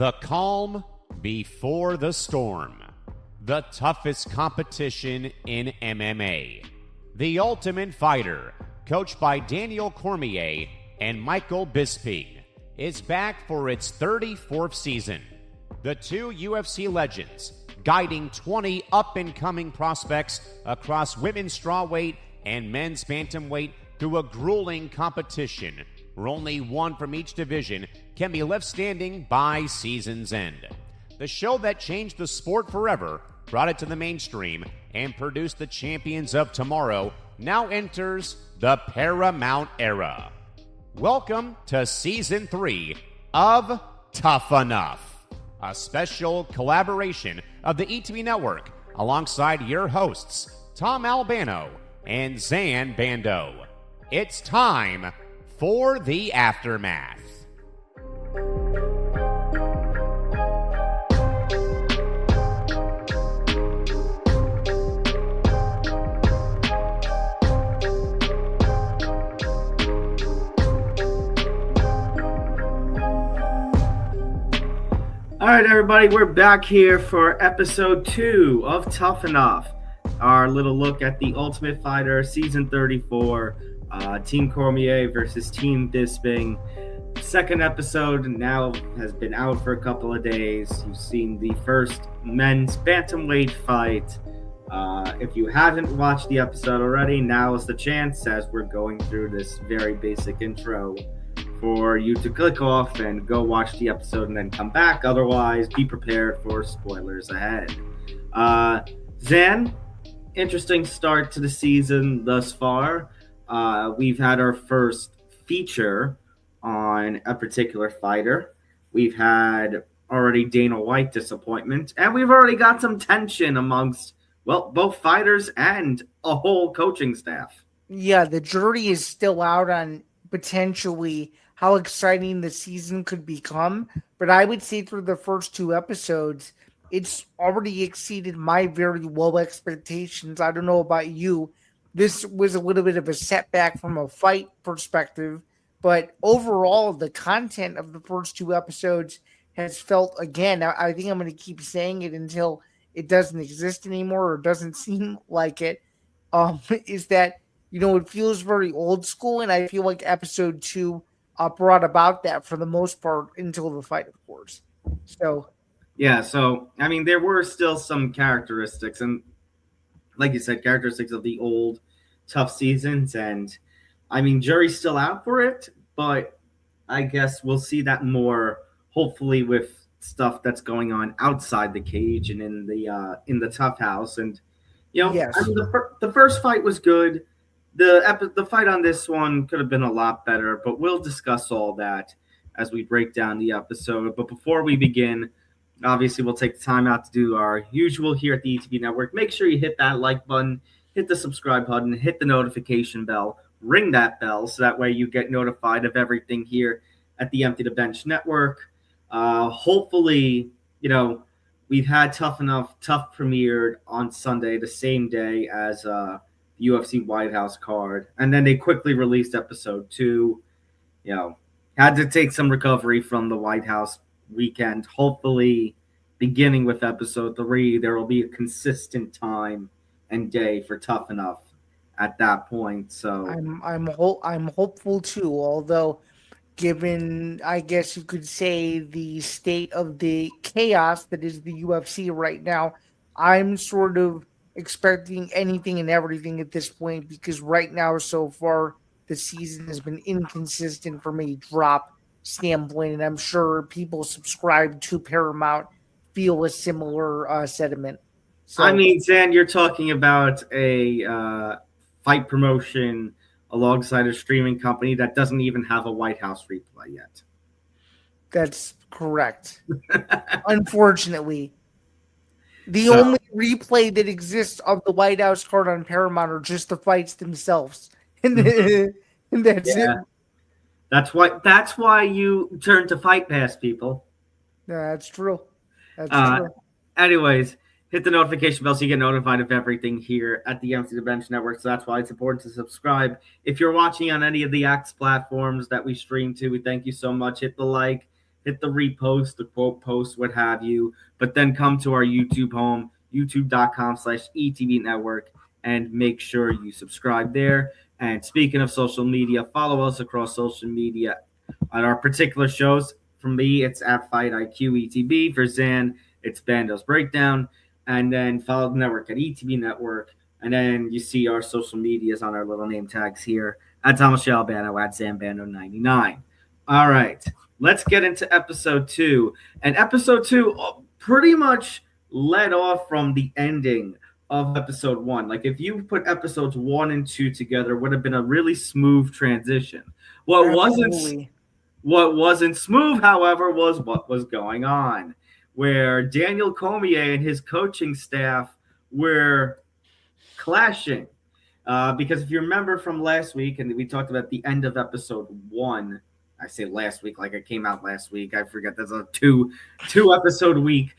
The calm before the storm. The toughest competition in MMA. The Ultimate Fighter, coached by Daniel Cormier and Michael Bisping, is back for its 34th season. The two UFC legends, guiding 20 up-and-coming prospects across women's strawweight and men's bantamweight through a grueling competition where only one from each division can be left standing by season's end. The show that changed the sport forever, brought it to the mainstream, and produced the champions of tomorrow, now enters the Paramount era. Welcome to Season 3 of TUF Enough, a special collaboration of the ETV Network alongside your hosts, Tom Albano and Zain Bando. It's time for the aftermath. All right, everybody, we're back here for episode 2 of TUF Enough, our little look at the Ultimate Fighter Season 34, Team Cormier versus Team Bisping. Second episode now has been out for a couple of days. You've seen the first men's bantamweight fight. If you haven't watched the episode already, now is the chance, as we're going through this very basic intro, for you to click off and go watch the episode and then come back. Otherwise, be prepared for spoilers ahead. Zain, interesting start to the season thus far. We've had our first feature on a particular fighter. We've had already Dana White disappointment, and we've already got some tension amongst, well, both fighters and a whole coaching staff. Yeah, the jury is still out on potentially how exciting the season could become, but I would say through the first 2 episodes, it's already exceeded my very low expectations. I don't know about you. This was a little bit of a setback from a fight perspective, but overall, the content of the first 2 episodes has felt, again, I think I'm going to keep saying it until it doesn't exist anymore or doesn't seem like it, is that, you know, it feels very old school, and I feel like episode 2 brought about that for the most part until the fight, of course. So, yeah, so, I mean, there were still some characteristics, and like you said, characteristics of the old tough seasons, and, I mean, jury's still out for it, but I guess we'll see that more, hopefully, with stuff that's going on outside the cage and in the tough house, and, you know, yes. I mean, the first fight was good. The fight on this one could have been a lot better, but we'll discuss all that as we break down the episode. But before we begin, obviously we'll take the time out to do our usual here at the ETV Network. Make sure you hit that like button, hit the subscribe button, hit the notification bell, ring that bell so that way you get notified of everything here at the Empty the Bench Network. Hopefully, you know, we've had TUF Enough. TUF premiered on Sunday, the same day as UFC White House card, and then they quickly released episode 2. You know, had to take some recovery from the White House weekend. Hopefully, beginning with episode 3, there will be a consistent time and day for TUF Enough at that point. So I'm hopeful too, although given, I guess you could say, the state of the chaos that is the UFC right now, I'm sort of expecting anything and everything at this point, because right now, so far, the season has been inconsistent from a drop standpoint, and I'm sure people subscribed to Paramount feel a similar sentiment. So, I mean, Zain, you're talking about a fight promotion alongside a streaming company that doesn't even have a White House replay yet. That's correct. Unfortunately. The only replay that exists of the White House card on Paramount are just the fights themselves. And that's it. That's why you turn to Fight Pass, people. That's true. Anyways, hit the notification bell so you get notified of everything here at the Empty the Bench Network. So that's why it's important to subscribe. If you're watching on any of the X platforms that we stream to, we thank you so much. Hit the like, hit the repost, the quote post, what have you. But then come to our YouTube home, youtube.com/ETV Network, and make sure you subscribe there. And speaking of social media, follow us across social media on our particular shows. For me, it's at Fight IQ ETB. For Zain, it's Bando's Breakdown. And then follow the network at ETB Network. And then you see our social medias on our little name tags here at Thomas Albano, at Zambando99. All right, let's get into episode 2. And episode 2 pretty much led off from the ending of episode 1. Like if you put episodes 1 and 2 together, it would have been a really smooth transition. What wasn't smooth, however, was what was going on, where Daniel Cormier and his coaching staff were clashing. Because if you remember from last week, and we talked about the end of episode 1, I say last week like it came out last week. I forget that's a two episode week.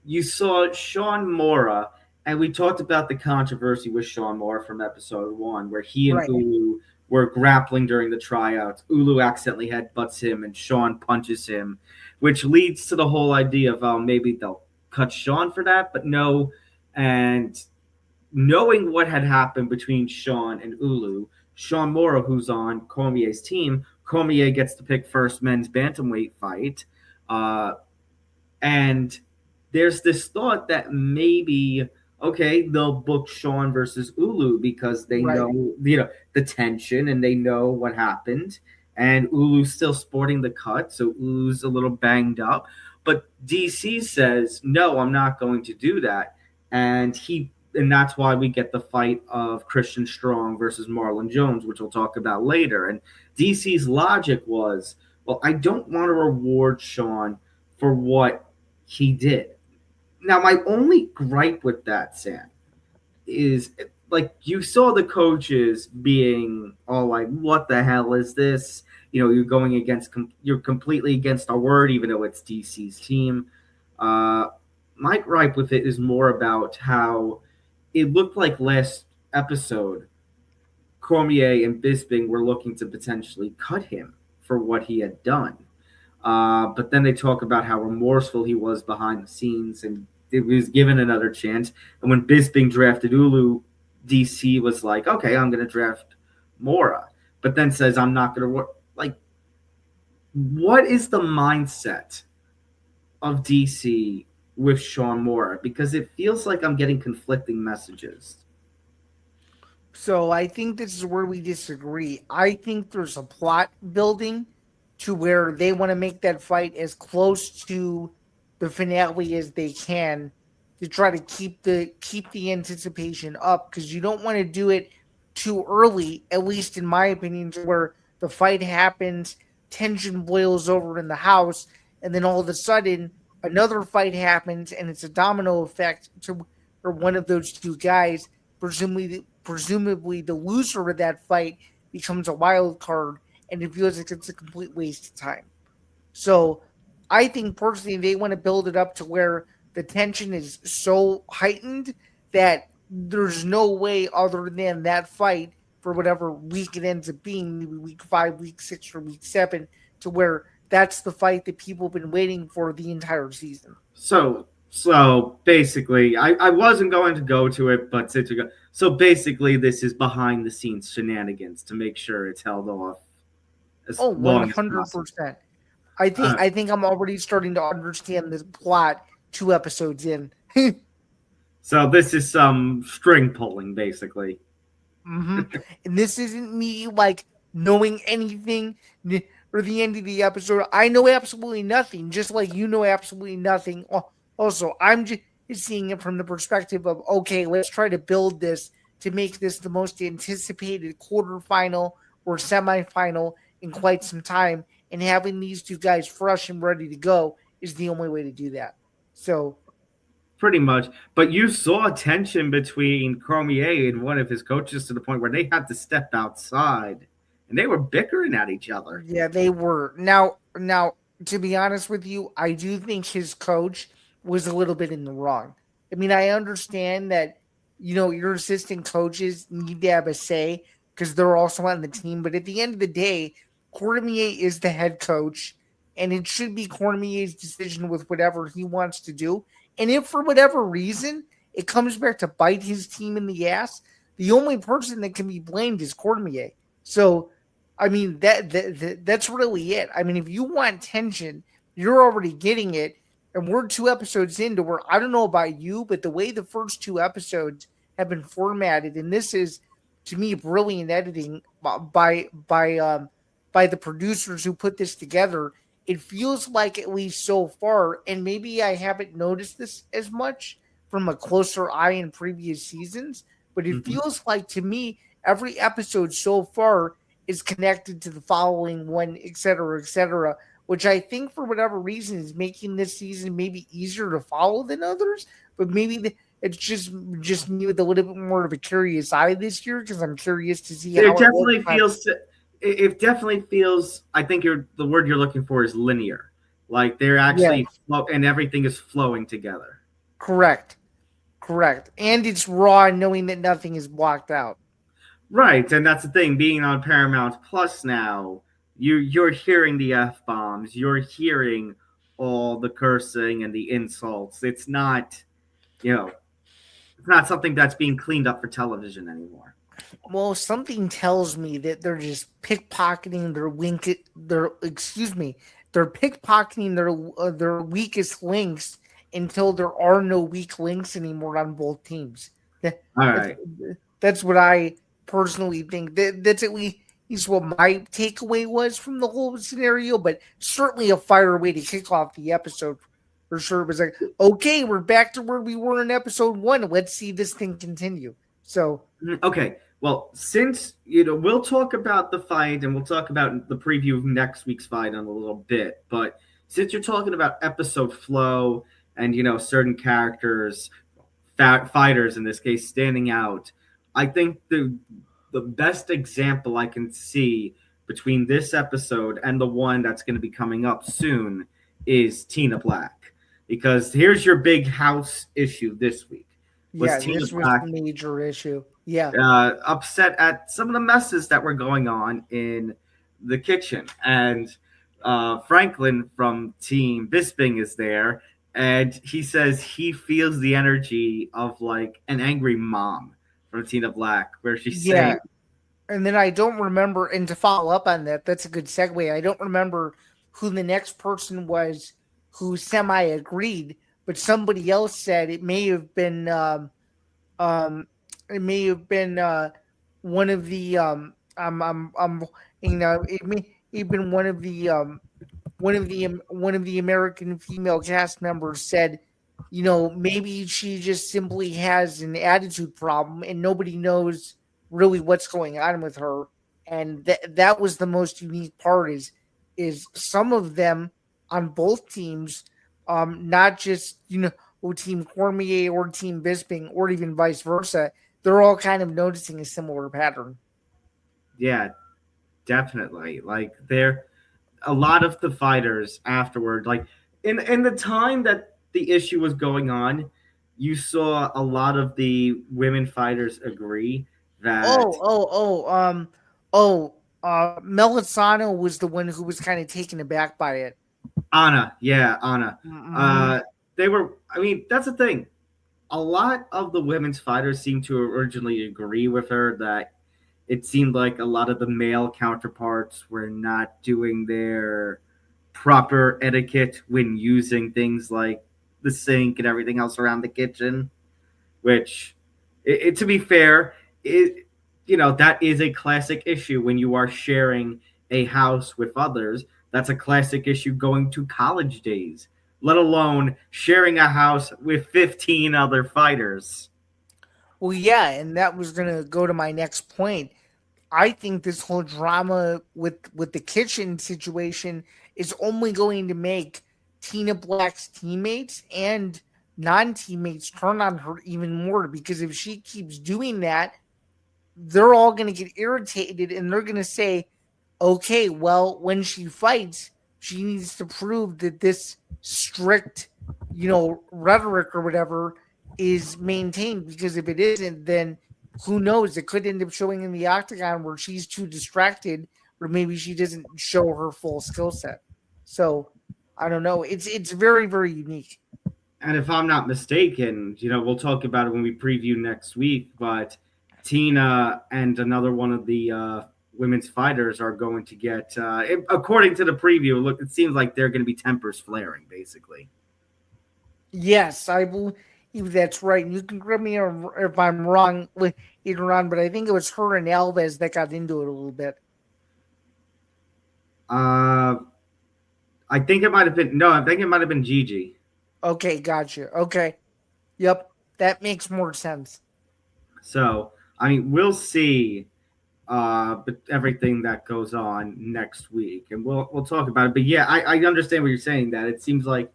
You saw Sean Mora, and we talked about the controversy with Sean Mora from episode 1, where he and Ulu were grappling during the tryouts. Ulu accidentally headbutts him, and Sean punches him, which leads to the whole idea of maybe they'll cut Sean for that, but no. And knowing what had happened between Sean and Ulu, Sean Mora, who's on Cormier's team, Cormier gets to pick first men's bantamweight fight. And there's this thought that maybe, okay, they'll book Sean versus Ulu because they know, the tension and they know what happened. And Ulu's still sporting the cut, so Ulu's a little banged up. But DC says, no, I'm not going to do that. And that's why we get the fight of Christian Strong versus Marlon Jones, which we'll talk about later. And DC's logic was, well, I don't want to reward Sean for what he did. Now, my only gripe with that, Sam, is like you saw the coaches being all like, what the hell is this? You're going you're completely against our word, even though it's DC's team. My gripe with it is more about how it looked like last episode, Cormier and Bisping were looking to potentially cut him for what he had done. But then they talk about how remorseful he was behind the scenes and it was given another chance. And when Bisping drafted Ulu, DC was like, okay, I'm going to draft Mora. But then says, I'm not going to – like, what is the mindset of DC with Sean Mora? Because it feels like I'm getting conflicting messages. So I think this is where we disagree. I think there's a plot building to where they want to make that fight as close to the finale as they can to try to keep the anticipation up, because you don't want to do it too early, at least in my opinion, to where the fight happens, tension boils over in the house, and then all of a sudden another fight happens and it's a domino effect to where one of those two guys, presumably the loser of that fight, becomes a wild card, and it feels like it's a complete waste of time. So I think personally they want to build it up to where the tension is so heightened that there's no way other than that fight for whatever week it ends up being, maybe week 5, week 6, or week 7, to where that's the fight that people have been waiting for the entire season. So basically, I wasn't going to go to it, but since we go, so basically this is behind the scenes shenanigans to make sure it's held off. 100%. I think I'm already starting to understand this plot 2 episodes in. So this is some string pulling, basically. Mm-hmm. And this isn't me like knowing anything or the end of the episode. I know absolutely nothing, just like you know absolutely nothing. Also, I'm just seeing it from the perspective of, okay, let's try to build this to make this the most anticipated quarterfinal or semifinal in quite some time, and having these two guys fresh and ready to go is the only way to do that. So, pretty much. But you saw tension between Cormier and one of his coaches to the point where they had to step outside and they were bickering at each other. Yeah, they were. Now, to be honest with you, I do think his coach was a little bit in the wrong. I mean, I understand that, your assistant coaches need to have a say because they're also on the team. But at the end of the day, Cormier is the head coach. and it should be Cormier's decision with whatever he wants to do. And if for whatever reason it comes back to bite his team in the ass, the only person that can be blamed is Cormier. So, I mean, that's really it. I mean, if you want tension, you're already getting it. And we're 2 episodes into where, I don't know about you, but the way the first 2 episodes have been formatted, and this is, to me, brilliant editing by the producers who put this together. It feels like, at least so far, and maybe I haven't noticed this as much from a closer eye in previous seasons, but it feels like, to me, every episode so far is connected to the following one, et cetera, which I think for whatever reason is making this season maybe easier to follow than others, but maybe it's just me with a little bit more of a curious eye this year, because I'm curious to see how it definitely feels. It definitely feels. I think the word you're looking for is linear. Like they're actually and everything is flowing together. Correct, and it's raw, knowing that nothing is blocked out. Right, and that's the thing. Being on Paramount Plus now, you're hearing the F-bombs, you're hearing all the cursing and the insults. It's not, it's not something that's being cleaned up for television anymore. Well, something tells me that they're just pickpocketing they're pickpocketing their weakest links until there are no weak links anymore on both teams. All right. That's what I personally think. That's at least what my takeaway was from the whole scenario, but certainly a fire way to kick off the episode for sure. It was like, okay, we're back to where we were in episode 1. Let's see this thing continue. So, okay. Well, since, we'll talk about the fight and we'll talk about the preview of next week's fight in a little bit, but since you're talking about episode flow and, certain characters, fighters in this case, standing out, I think the best example I can see between this episode and the one that's going to be coming up soon is Tina Black. Because here's your big house issue this week. This was a major issue. Yeah. Upset at some of the messes that were going on in the kitchen. And Franklin from Team Bisping is there. And he says he feels the energy of like an angry mom from Tina Black, where she's saying. And then I don't remember, and to follow up on that, that's a good segue. I don't remember who the next person was who semi-agreed, but somebody else said it may have been one of the one of the American female cast members said, maybe she just simply has an attitude problem and nobody knows really what's going on with her. And that was the most unique part is some of them on both teams, not just, Team Cormier or Team Bisping or even vice versa, they're all kind of noticing a similar pattern. Yeah, definitely. Like a lot of the fighters afterward, like in the time that the issue was going on, you saw a lot of the women fighters agree that Melisano was the one who was kind of taken aback by it. Anna. Mm-hmm. That's the thing. A lot of the women's fighters seemed to originally agree with her that it seemed like a lot of the male counterparts were not doing their proper etiquette when using things like the sink and everything else around the kitchen, which, to be fair, that is a classic issue when you are sharing a house with others. That's a classic issue going to college days, let alone sharing a house with 15 other fighters. Well, yeah, and that was going to go to my next point. I think this whole drama with the kitchen situation is only going to make Tina Black's teammates and non-teammates turn on her even more, because if she keeps doing that, they're all going to get irritated and they're going to say, okay, well, when she fights, she needs to prove that this strict, rhetoric or whatever is maintained, because if it isn't, then who knows? It could end up showing in the octagon where she's too distracted, or maybe she doesn't show her full skill set. So I don't know. It's very, very unique. And if I'm not mistaken, we'll talk about it when we preview next week, but Tina and another one of the women's fighters are going to get, according to the preview, look, it seems like they're going to be tempers flaring, basically. Yes, I believe that's right. You can correct me if I'm wrong later on, but I think it was her and Alves that got into it a little bit. I think it might have been, no, I think it might have been Gigi. Okay, gotcha. Okay. Yep, that makes more sense. So, I mean, we'll see but everything that goes on next week, and we'll talk about it. But yeah, I understand what you're saying, that it seems like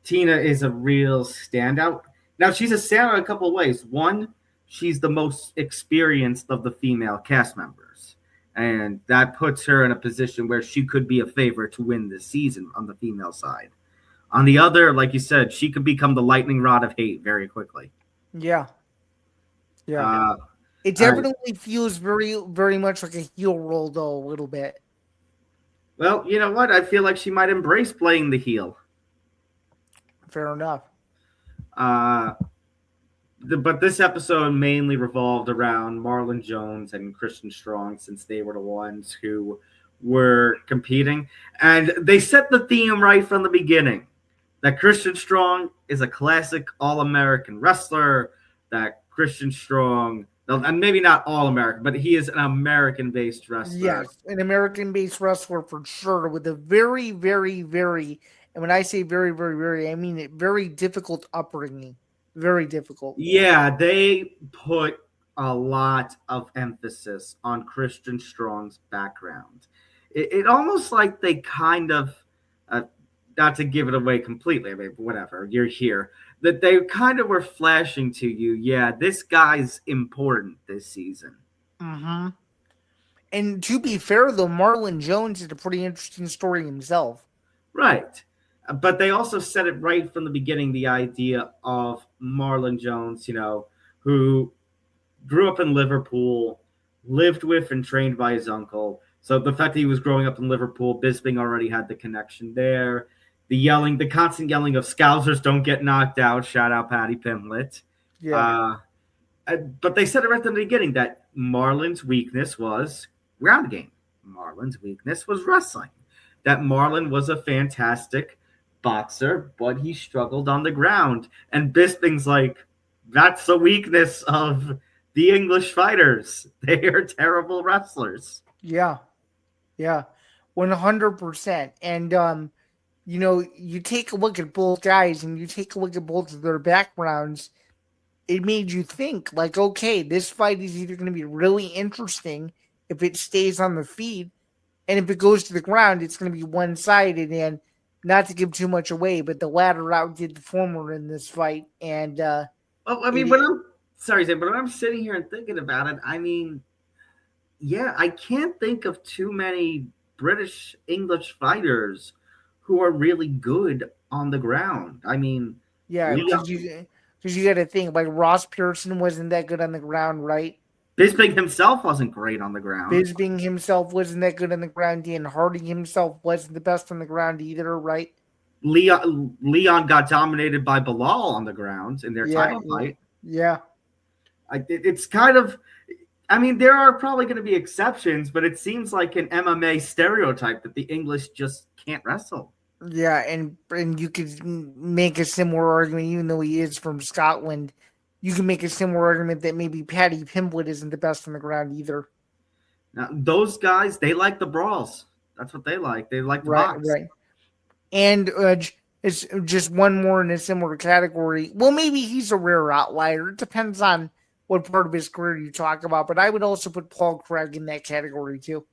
Tina is a real standout. Now, she's a standout a couple of ways. One, she's the most experienced of the female cast members, and that puts her in a position where she could be a favorite to win this season on the female side. On the other, like you said, she could become the lightning rod of hate very quickly. Yeah. Yeah. It definitely feels very, very much like a heel role, though, a little bit. Well, you know what? I feel like she might embrace playing the heel. Fair enough. But this episode mainly revolved around Marlon Jones and Christian Strong, since they were the ones who were competing. And they set the theme right from the beginning, that Christian Strong is a classic All-American wrestler, that Christian Strong, and maybe not All-American, but he is an American-based wrestler. Yes, an American-based wrestler for sure, with a very, very, very, and when I say very, very, very, I mean it, very difficult upbringing. Very difficult. Yeah, they put a lot of emphasis on Christian Strong's background. It almost like they kind of, not to give it away completely, I mean, whatever, you're here, that they kind of were flashing to you, yeah, this guy's important this season. Mm-hmm. And to be fair, though, Marlon Jones is a pretty interesting story himself. Right. But they also said it right from the beginning, the idea of Marlon Jones, who grew up in Liverpool, lived with and trained by his uncle. So the fact that he was growing up in Liverpool, Bisping already had the connection there. The constant yelling of Scousers don't get knocked out. Shout out Patty Pimlet. Yeah. But they said it right from the beginning that Marlon's weakness was ground game. Marlon's weakness was wrestling. That Marlon was a fantastic boxer, but he struggled on the ground. And Bisping's like, that's the weakness of the English fighters. They are terrible wrestlers. Yeah. 100%. And, you take a look at both guys and you take a look at both of their backgrounds, it made you think, like, okay, this fight is either going to be really interesting if it stays on the feet, and if it goes to the ground, it's going to be one-sided. And not to give too much away, but the latter outdid the former in this fight. And Zain, but when I'm sitting here and thinking about it, I mean, yeah, I can't think of too many British English fighters who are really good on the ground. I mean, yeah, because you got to think, like, Ross Pearson wasn't that good on the ground, right? Bisping himself wasn't great on the ground. Bisping himself wasn't that good on the ground. Dan Hardy himself wasn't the best on the ground either, right? Leon got dominated by Bilal on the ground in their title fight. Yeah. It's kind of, I mean, there are probably going to be exceptions, but it seems like an MMA stereotype that the English just can't wrestle. Yeah, and you could make a similar argument, even though he is from Scotland. You can make a similar argument that maybe Paddy Pimblett isn't the best on the ground either. Now, those guys, they like the brawls. That's what they like. They like the box. Right. And it's just one more in a similar category. Well, maybe he's a rare outlier. It depends on what part of his career you talk about. But I would also put Paul Craig in that category too.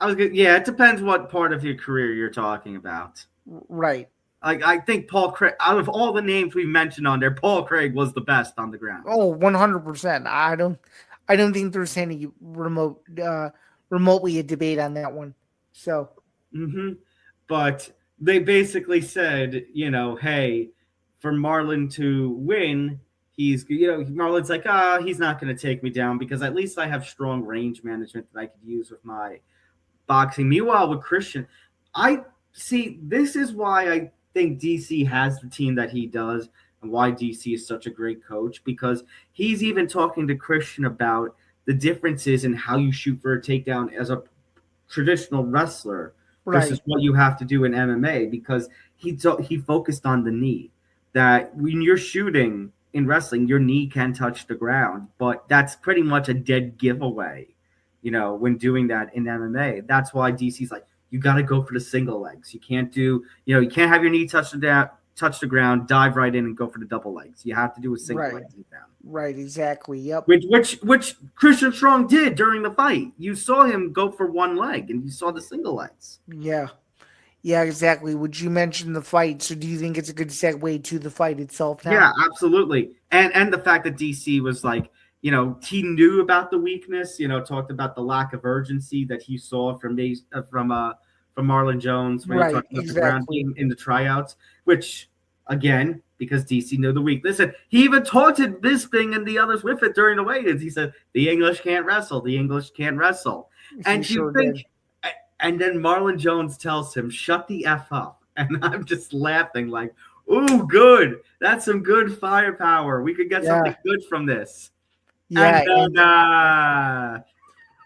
It depends what part of your career you're talking about. Right. I think Paul Craig, out of all the names we mentioned on there, Paul Craig was the best on the ground. Oh, 100%. I don't think there's any remotely a debate on that one. So, But they basically said, hey, for Marlon to win, Marlon's like, he's not going to take me down because at least I have strong range management that I could use with my boxing. Meanwhile, with Christian, I See, this is why I think DC has the team that he does, and why DC is such a great coach, because he's even talking to Christian about the differences in how you shoot for a takedown as a traditional wrestler versus Right. what you have to do in MMA, because he focused on the knee. That when you're shooting in wrestling, your knee can touch the ground, but that's pretty much a dead giveaway, when doing that in MMA. That's why DC's like, you got to go for the single legs. You can't you can't have your knee touch the ground, dive right in and go for the double legs. You have to do a single Right. leg takedown. Right. Exactly. Yep. Which Christian Strong did during the fight. You saw him go for one leg, and you saw the single legs. Yeah. Yeah. Exactly. Would you mention the fight? So, do you think it's a good segue to the fight itself now? Yeah, absolutely. And the fact that DC was like, he knew about the weakness. Talked about the lack of urgency that he saw from Marlon Jones when he Right. talked about the ground Exactly. game in the tryouts, which again, because DC knew the weak. Listen, he even taunted Bisping and the others with it during the weigh-ins. He said, "The English can't wrestle. The English can't wrestle." He And sure did. and then Marlon Jones tells him, "Shut the F up." And I'm just laughing like, "Ooh, good. That's some good firepower. We could get something good from this." Yeah. And then,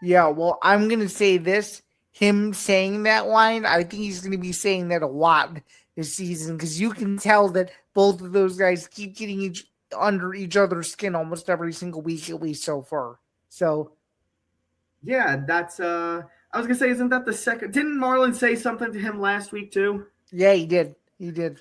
Yeah, well, I'm gonna say this. Him saying that line, I think he's gonna be saying that a lot this season, because you can tell that both of those guys keep getting under each other's skin almost every single week, at least so far. So yeah, that's I was gonna say, isn't that the second? Didn't Marlon say something to him last week too? yeah, he did. He did.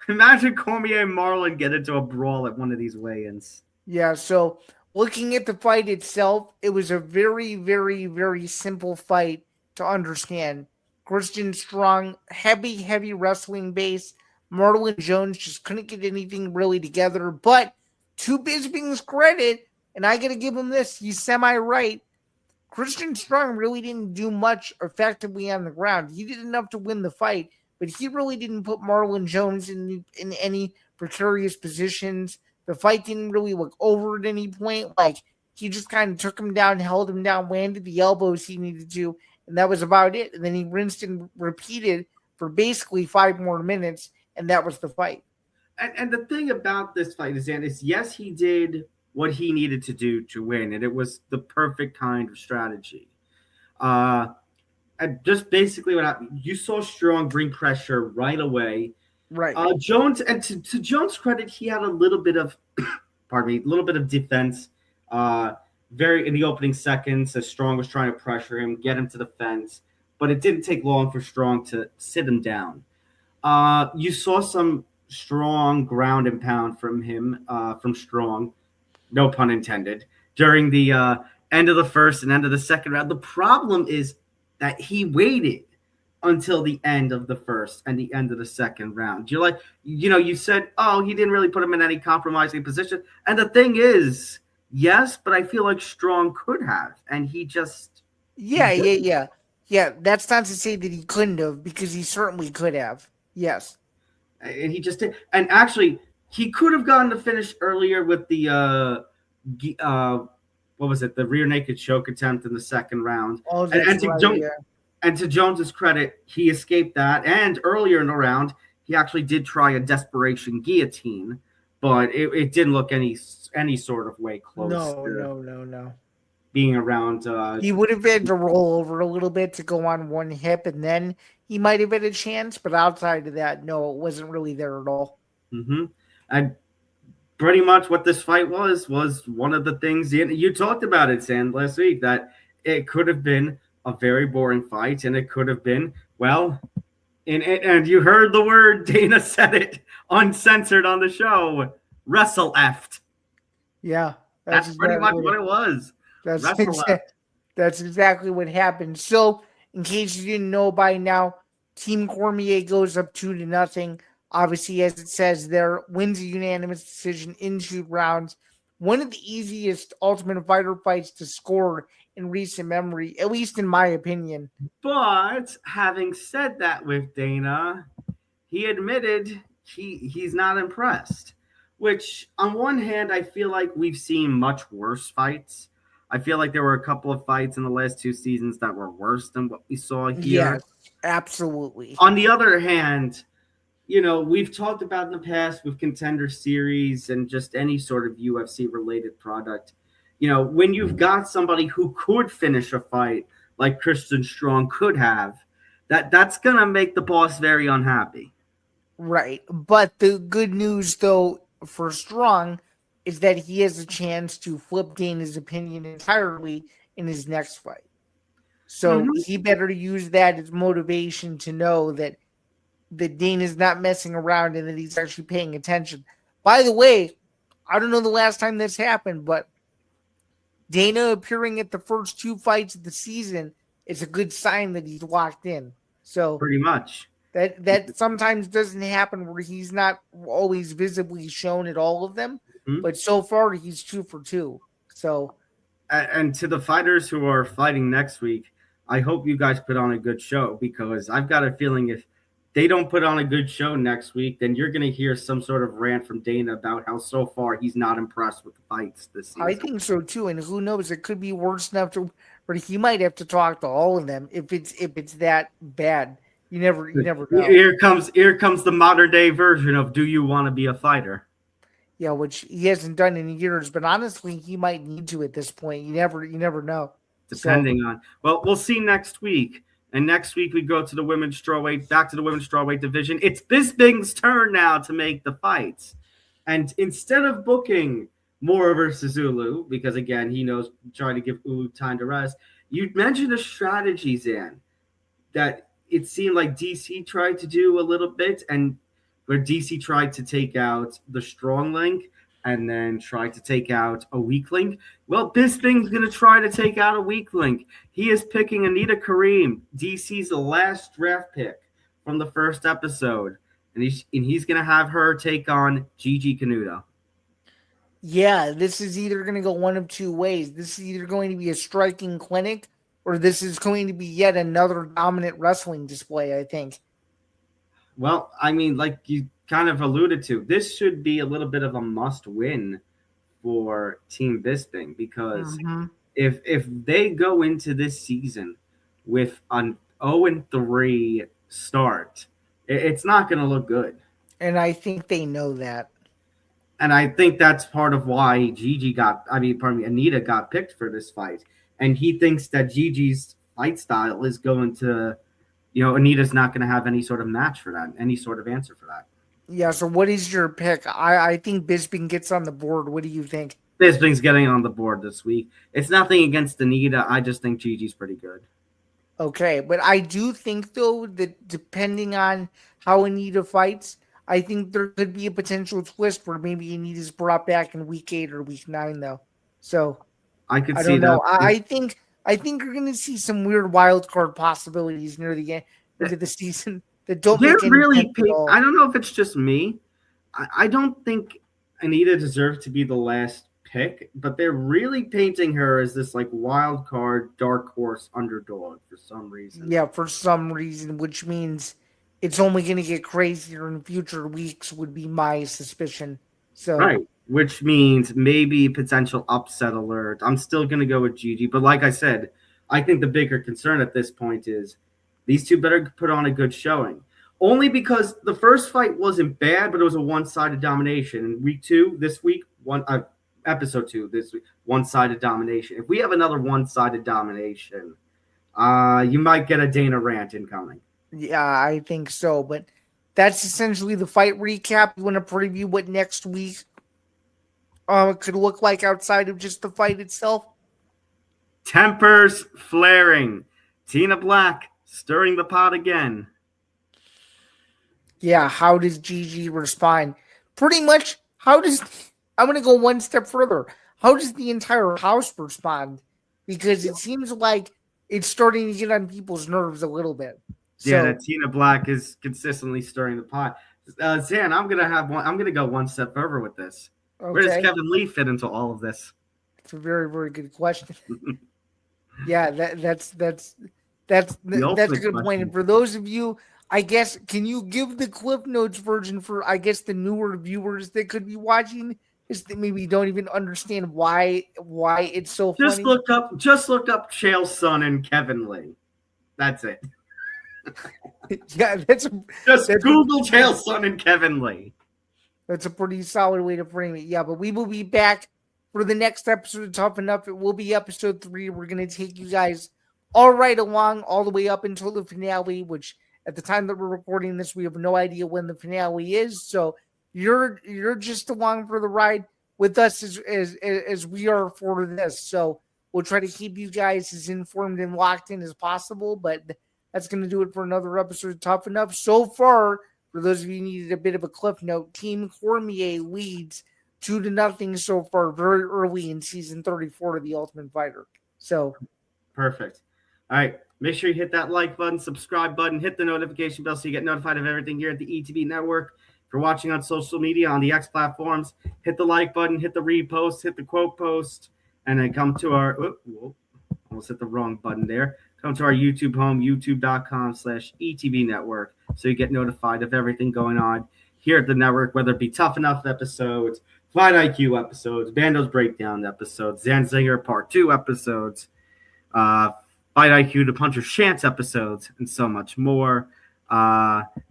Imagine Cormier and Marlon get into a brawl at one of these weigh-ins. Yeah, so looking at the fight itself, it was a very, very, very simple fight to understand. Christian Strong, heavy wrestling base. Marlon Jones just couldn't get anything really together. But to Bisping's credit, and I got to give him this, he's semi right. Christian Strong really didn't do much effectively on the ground. He did enough to win the fight, but he really didn't put Marlon Jones in any precarious positions. The fight didn't really look over at any point. Like, he just kind of took him down, held him down, landed the elbows he needed to, and that was about it. And then he rinsed and repeated for basically 5 more minutes, and that was the fight. And the thing about this fight is yes, he did what he needed to do to win, and it was the perfect kind of strategy. And just basically what happened, you saw Strong bring pressure right away. Right. Jones, and to Jones' credit, he had a little bit of, pardon me, a little bit of defense. Very in the opening seconds, as Strong was trying to pressure him, get him to the fence, but it didn't take long for Strong to sit him down. You saw some strong ground and pound from him, from Strong, no pun intended, during the end of the first and end of the second round. The problem is that he waited until the end of the first and the end of the second round. You're like, you said, oh, he didn't really put him in any compromising position. And the thing is, yes, but I feel like Strong could have, and he just... Yeah. That's not to say that he couldn't have, because he certainly could have. Yes. And he just did. And actually, he could have gotten the finish earlier with the what was it? The rear naked choke attempt in the second round. Oh, that's right, yeah. And to Jones's credit, he escaped that. And earlier in the round, he actually did try a desperation guillotine, but it didn't look any sort of way close. No. Being around. He would have had to roll over a little bit to go on one hip, and then he might have had a chance. But outside of that, no, it wasn't really there at all. Mm-hmm. And pretty much what this fight was one of the things you talked about it, Sand, last week, that it could have been a very boring fight, and it could have been, well, and you heard the word, Dana said it uncensored on the show, wrestle-effed. Yeah. That's pretty much what it was. That's exactly what happened. So, in case you didn't know by now, Team Cormier goes up 2-0. Obviously, as it says there, wins a unanimous decision in 2 rounds. One of the easiest Ultimate Fighter fights to score in recent memory, at least in my opinion. But having said that with Dana, he admitted he's not impressed. Which, on one hand, I feel like we've seen much worse fights. I feel like there were a couple of fights in the last 2 seasons that were worse than what we saw here. Yes, absolutely. On the other hand, we've talked about in the past with Contender Series and just any sort of UFC related product. When you've got somebody who could finish a fight like Christian Strong could have, that's going to make the boss very unhappy. Right. But the good news, though, for Strong is that he has a chance to flip Dana's opinion entirely in his next fight. So he better use that as motivation to know that Dana's not messing around and that he's actually paying attention. By the way, I don't know the last time this happened, but Dana appearing at the first 2 fights of the season is a good sign that he's locked in. So pretty much. That sometimes doesn't happen where he's not always visibly shown at all of them, but so far he's 2 for 2. So, and to the fighters who are fighting next week, I hope you guys put on a good show, because I've got a feeling if they don't put on a good show next week, then you're going to hear some sort of rant from Dana about how so far he's not impressed with the fights this season. I think so too, and who knows? It could be worse enough to where he might have to talk to all of them if it's that bad. You never know. Here comes the modern day version of "Do you want to be a fighter?" Yeah, which he hasn't done in years, but honestly, he might need to at this point. You never know. Depending on, well, we'll see next week. And next week we go to the women's strawweight, back to the women's strawweight division. It's Bisping's turn now to make the fights. And instead of booking Mora versus Ulu, because again, he knows trying to give Ulu time to rest, you mentioned a strategy, Zain, that it seemed like DC tried to do a little bit, and where DC tried to take out the strong link and then tried to take out a weak link. Well, Bisping's going to try to take out a weak link. He is picking Anita Kareem, DC's last draft pick from the first episode, and he's going to have her take on Gigi Canuto. Yeah, this is either going to go one of 2 ways. This is either going to be a striking clinic, or this is going to be yet another dominant wrestling display, I think. Well, I mean, like you kind of alluded to, this should be a little bit of a must-win for Team Bisping, because if they go into this season with an 0-3 start, it's not going to look good. And I think they know that. And I think that's part of why Anita got picked for this fight. And he thinks that Gigi's fight style is going to, Anita's not going to have any sort of match for that, any sort of answer for that. Yeah, so what is your pick? I think Bisping gets on the board. What do you think? Bisping's getting on the board this week. It's nothing against Anita. I just think Gigi's pretty good. Okay, but I do think, though, that depending on how Anita fights, I think there could be a potential twist where maybe Anita's brought back in week 8 or week 9, though. So I could see don't know. that. I think you're going to see some weird wild card possibilities near the end of the season that don't make any sense at all. I don't know if it's just me. I don't think Anita deserves to be the last pick, but they're really painting her as this like wild card, dark horse underdog for some reason. Yeah, for some reason, which means it's only going to get crazier in future weeks would be my suspicion. So right, which means maybe potential upset alert. I'm still going to go with Gigi, but like I said, I think the bigger concern at this point is these two better put on a good showing. Only because the first fight wasn't bad, but it was a one-sided domination. In week 2, this week, episode 2 this week, one-sided domination. If we have another one-sided domination, you might get a Dana rant incoming. Yeah, I think so. But that's essentially the fight recap. You want to preview what next week could look like outside of just the fight itself? Tempers flaring. Tina Black stirring the pot again. Yeah, how does Gigi respond? Pretty much, I'm going to go one step further. How does the entire house respond? Because it seems like it's starting to get on people's nerves a little bit. Yeah, that Tina Black is consistently stirring the pot. Zain, I'm gonna go one step further with this. Okay. Where does Kevin Lee fit into all of this? It's a very, very good question. Yeah, that's a good point. And for those of you, I guess, can you give the Cliff Notes version for, I guess, the newer viewers that could be watching is that maybe don't even understand why it's so Just funny. look up Chael's son and Kevin Lee. That's it. Yeah, Just Google Chael's son and Kevin Lee. That's a pretty solid way to frame it. Yeah, but we will be back for the next episode of Tough Enough. It will be episode 3. We're going to take you guys all right along, all the way up until the finale, which at the time that we're recording this, we have no idea when the finale is. So you're just along for the ride with us as we are for this. So we'll try to keep you guys as informed and locked in as possible. But that's going to do it for another episode of Tough Enough. So far, for those of you who needed a bit of a cliff note, Team Cormier leads 2-0 so far, very early in season 34 of The Ultimate Fighter. So perfect. All right. Make sure you hit that like button, subscribe button, hit the notification bell so you get notified of everything here at the ETB Network. If you're watching on social media, on the X platforms, hit the like button, hit the repost, hit the quote post, and then come to our almost hit the wrong button there. Come to our YouTube home, youtube.com/ETB Network, so you get notified of everything going on here at the network, whether it be Tough Enough episodes, Fight IQ episodes, Bando's Breakdown episodes, Zanzinger Part 2 episodes, Fight IQ to Puncher's Chance episodes, and so much more.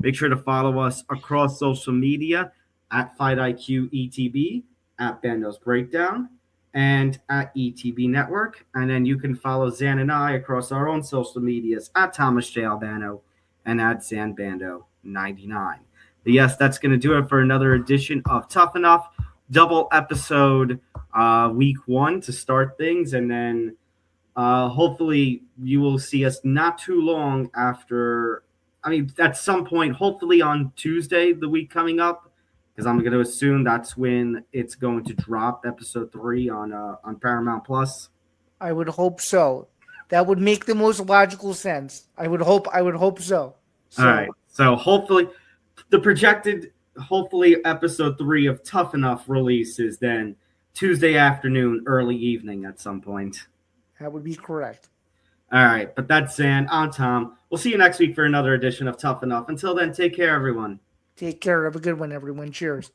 Make sure to follow us across social media at Fight IQ ETB, at Bando's Breakdown, and at ETB Network. And then you can follow Zain and I across our own social medias at Thomas J. Albano and at ZanBando99. But yes, that's going to do it for another edition of Tough Enough. Double episode week 1 to start things. And then hopefully you will see us not too long after, at some point, hopefully on Tuesday, the week coming up, because I'm going to assume that's when it's going to drop episode 3 on Paramount Plus. I would hope so. That would make the most logical sense. I would hope so. All right. So hopefully the projected, episode 3 of Tough Enough releases then Tuesday afternoon, early evening at some point. That would be correct. All right. But that's Zain. I'm Tom. We'll see you next week for another edition of Tough Enough. Until then, take care, everyone. Take care. Have a good one, everyone. Cheers.